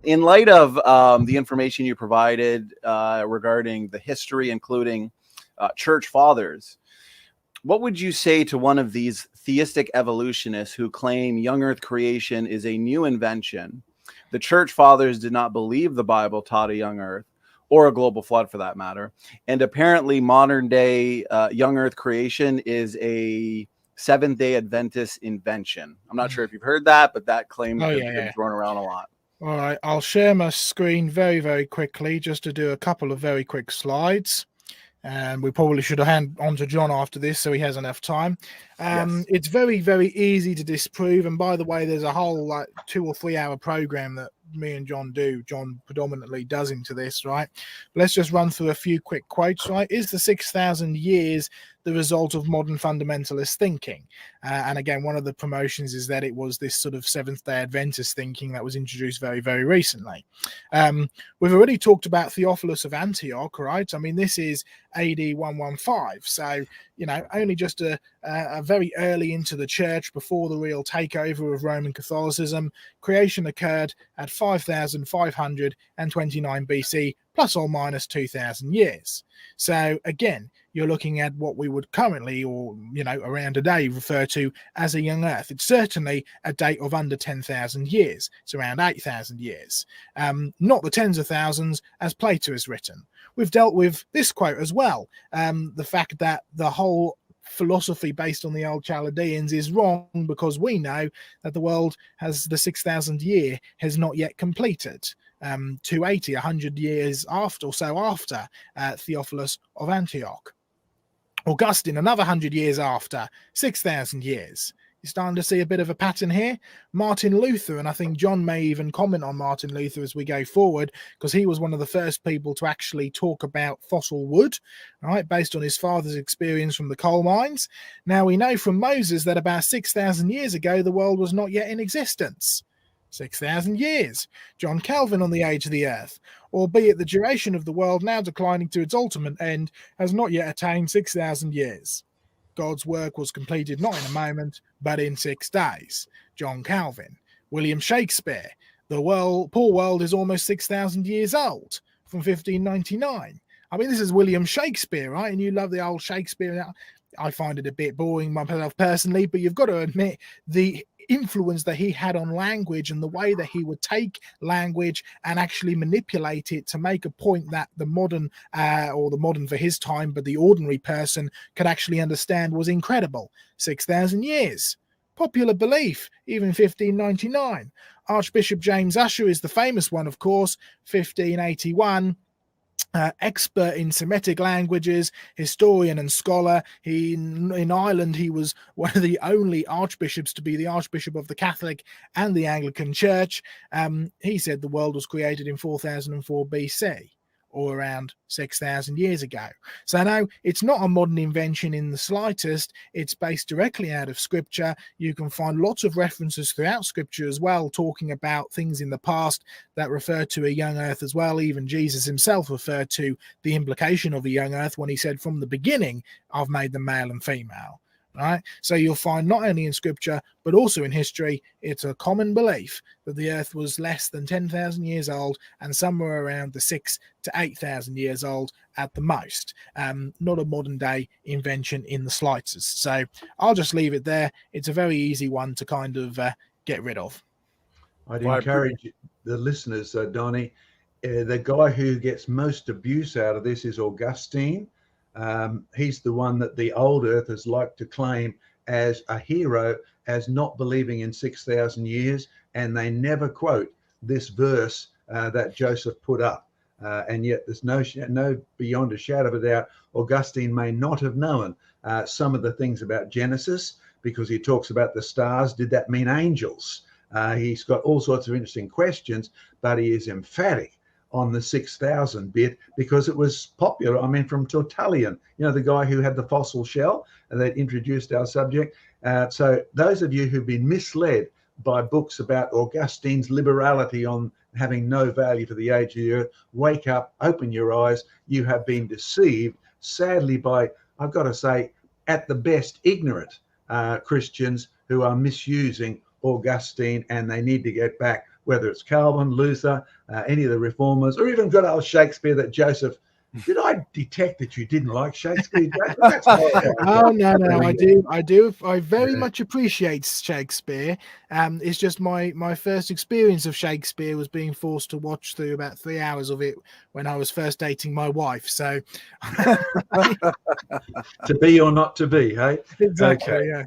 in light of the information you provided regarding the history, including church fathers, what would you say to one of these theistic evolutionists who claim young earth creation is a new invention? The church fathers did not believe the Bible taught a young earth, or a global flood for that matter. And apparently modern day young earth creation is a Seventh-day Adventist invention. I'm not sure if you've heard that, but that claim has been thrown around a lot. All right, I'll share my screen very, very quickly just to do a couple of very quick slides. And we probably should have hand on to John after this so he has enough time. Yes. It's very, very easy to disprove. And by the way, there's a whole 2 or 3 hour program that me and John do. John predominantly does into this, right? But let's just run through a few quick quotes, right? Is the 6,000 years the result of modern fundamentalist thinking? And again, one of the promotions is that it was this sort of Seventh-day Adventist thinking that was introduced very, very recently. We've already talked about Theophilus of Antioch, right? I mean, this is AD 115. So, only just a very early into the church before the real takeover of Roman Catholicism. Creation occurred at 5,529 BC, plus or minus 2,000 years. So again, you're looking at what we would currently, or around today, refer to as a young earth. It's certainly a date of under 10,000 years. It's around 8,000 years. Not the tens of thousands as Plato has written. We've dealt with this quote as well. The fact that the whole philosophy based on the old Chaldeans is wrong because we know that the world has the 6,000 year has not yet completed. 280, 100 years after Theophilus of Antioch. Augustine, another 100 years after, 6,000 years. You're starting to see a bit of a pattern here. Martin Luther, and I think John may even comment on Martin Luther as we go forward, because he was one of the first people to actually talk about fossil wood, right, based on his father's experience from the coal mines. Now, we know from Moses that about 6,000 years ago, the world was not yet in existence. 6,000 years. John Calvin on the age of the earth, albeit the duration of the world now declining to its ultimate end has not yet attained 6,000 years. God's work was completed not in a moment, but in 6 days. John Calvin. William Shakespeare. The poor world is almost 6,000 years old, from 1599. I mean, this is William Shakespeare, right? And you love the old Shakespeare. I find it a bit boring myself personally, but you've got to admit the influence that he had on language and the way that he would take language and actually manipulate it to make a point that the modern or the modern for his time, but the ordinary person could actually understand was incredible. 6,000 years. Popular belief, even 1599. Archbishop James Ussher is the famous one, of course, 1581. Expert in Semitic languages, historian and scholar. In Ireland, he was one of the only archbishops to be the Archbishop of the Catholic and the Anglican Church. He said the world was created in 4004 BC, or around 6,000 years ago. So no, it's not a modern invention in the slightest. It's based directly out of Scripture. You can find lots of references throughout Scripture as well, talking about things in the past that refer to a young earth as well. Even Jesus himself referred to the implication of a young earth when he said, from the beginning, I've made them male and female. Right, so you'll find not only in Scripture but also in history, it's a common belief that the Earth was less than 10,000 years old and somewhere around the 6,000 to 8,000 years old at the most. Not a modern day invention in the slightest. So I'll just leave it there. It's a very easy one to kind of get rid of. I'd encourage the listeners, Donnie. The guy who gets most abuse out of this is Augustine. He's the one that the old earthers like to claim as a hero, as not believing in 6,000 years, and they never quote this verse that Joseph put up. And yet there's no beyond a shadow of a doubt, Augustine may not have known some of the things about Genesis, because he talks about the stars. Did that mean angels? He's got all sorts of interesting questions, but he is emphatic on the 6,000 bit because it was popular. I mean, from Tertullian, the guy who had the fossil shell that introduced our subject. So those of you who've been misled by books about Augustine's liberality on having no value for the age of the earth, wake up, open your eyes. You have been deceived, sadly, by, I've got to say, at the best, ignorant Christians who are misusing Augustine, and they need to get back whether it's Calvin, Luther, any of the reformers, or even good old Shakespeare that Joseph. Did I detect that you didn't like Shakespeare? That's horrible. Oh no, I do. I very much appreciate Shakespeare. It's just my first experience of Shakespeare was being forced to watch through about 3 hours of it when I was first dating my wife. So To be or not to be, hey? exactly, Okay. yeah.